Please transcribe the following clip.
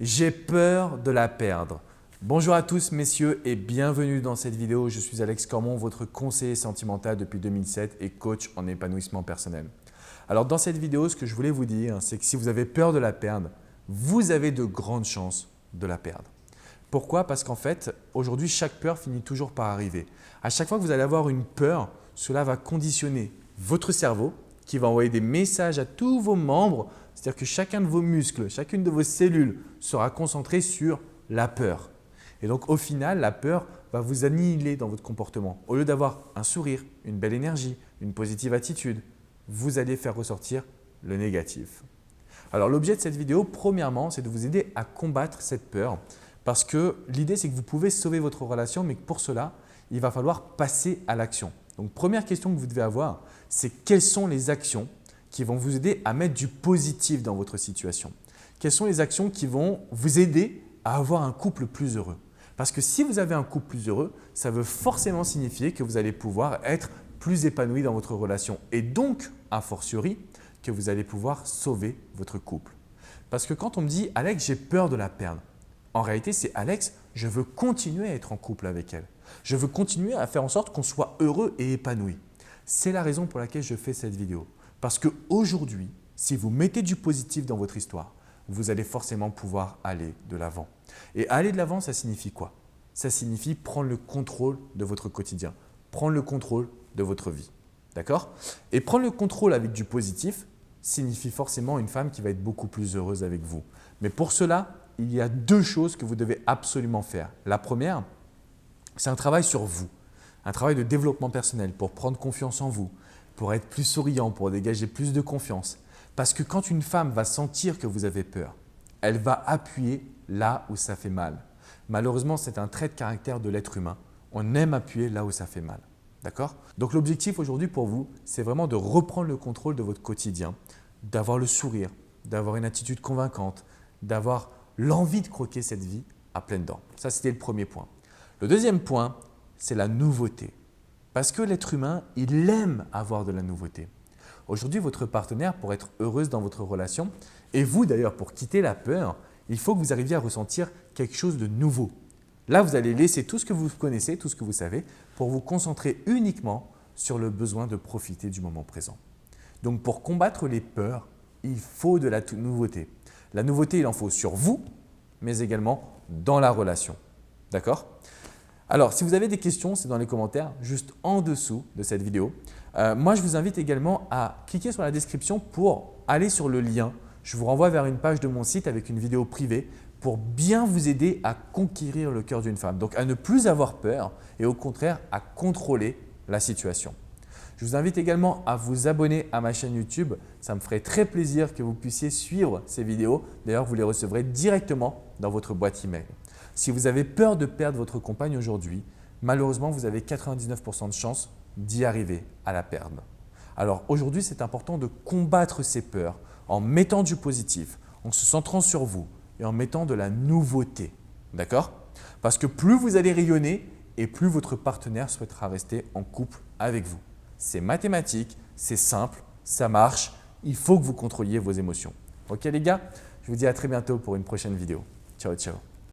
J'ai peur de la perdre. Bonjour à tous messieurs et bienvenue dans cette vidéo. Je suis Alex Cormon, votre conseiller sentimental depuis 2007 et coach en épanouissement personnel. Alors dans cette vidéo, ce que je voulais vous dire, c'est que si vous avez peur de la perdre, vous avez de grandes chances de la perdre. Pourquoi? Parce qu'en fait, aujourd'hui, chaque peur finit toujours par arriver. À chaque fois que vous allez avoir une peur, cela va conditionner votre cerveau qui va envoyer des messages à tous vos membres. C'est-à-dire que chacun de vos muscles, chacune de vos cellules sera concentrée sur la peur. Et donc au final, la peur va vous annihiler dans votre comportement. Au lieu d'avoir un sourire, une belle énergie, une positive attitude, vous allez faire ressortir le négatif. Alors l'objet de cette vidéo, premièrement, c'est de vous aider à combattre cette peur. Parce que l'idée, c'est que vous pouvez sauver votre relation, mais que pour cela, il va falloir passer à l'action. Donc première question que vous devez avoir, c'est quelles sont les actions qui vont vous aider à mettre du positif dans votre situation? Quelles sont les actions qui vont vous aider à avoir un couple plus heureux? Parce que si vous avez un couple plus heureux, ça veut forcément signifier que vous allez pouvoir être plus épanoui dans votre relation et donc, a fortiori, que vous allez pouvoir sauver votre couple. Parce que quand on me dit « Alex, j'ai peur de la perdre », en réalité, c'est « Alex, je veux continuer à être en couple avec elle. Je veux continuer à faire en sorte qu'on soit heureux et épanoui. » C'est la raison pour laquelle je fais cette vidéo. Parce qu'aujourd'hui, si vous mettez du positif dans votre histoire, vous allez forcément pouvoir aller de l'avant. Et aller de l'avant, ça signifie quoi? Ça signifie prendre le contrôle de votre quotidien, prendre le contrôle de votre vie. D'accord? Et prendre le contrôle avec du positif signifie forcément une femme qui va être beaucoup plus heureuse avec vous. Mais pour cela, il y a deux choses que vous devez absolument faire. La première, c'est un travail sur vous, un travail de développement personnel pour prendre confiance en vous, pour être plus souriant, pour dégager plus de confiance. Parce que quand une femme va sentir que vous avez peur, elle va appuyer là où ça fait mal. Malheureusement, c'est un trait de caractère de l'être humain. On aime appuyer là où ça fait mal. D'accord? Donc l'objectif aujourd'hui pour vous, c'est vraiment de reprendre le contrôle de votre quotidien, d'avoir le sourire, d'avoir une attitude convaincante, d'avoir l'envie de croquer cette vie à pleines dents. Ça, c'était le premier point. Le deuxième point, c'est la nouveauté. Parce que l'être humain, il aime avoir de la nouveauté. Aujourd'hui, votre partenaire, pour être heureuse dans votre relation, et vous d'ailleurs, pour quitter la peur, il faut que vous arriviez à ressentir quelque chose de nouveau. Là, vous allez laisser tout ce que vous connaissez, tout ce que vous savez, pour vous concentrer uniquement sur le besoin de profiter du moment présent. Donc, pour combattre les peurs, il faut de la nouveauté. La nouveauté, il en faut sur vous, mais également dans la relation. D'accord? Alors, si vous avez des questions, c'est dans les commentaires, juste en dessous de cette vidéo. Moi, je vous invite également à cliquer sur la description pour aller sur le lien. Je vous renvoie vers une page de mon site avec une vidéo privée pour bien vous aider à conquérir le cœur d'une femme. Donc, à ne plus avoir peur et au contraire, à contrôler la situation. Je vous invite également à vous abonner à ma chaîne YouTube. Ça me ferait très plaisir que vous puissiez suivre ces vidéos. D'ailleurs, vous les recevrez directement dans votre boîte email. Si vous avez peur de perdre votre compagne aujourd'hui, malheureusement, vous avez 99% de chances d'y arriver à la perdre. Alors aujourd'hui, c'est important de combattre ces peurs en mettant du positif, en se centrant sur vous et en mettant de la nouveauté. D'accord? Parce que plus vous allez rayonner et plus votre partenaire souhaitera rester en couple avec vous. C'est mathématique, c'est simple, ça marche. Il faut que vous contrôliez vos émotions. Ok les gars? Je vous dis à très bientôt pour une prochaine vidéo. Ciao, ciao.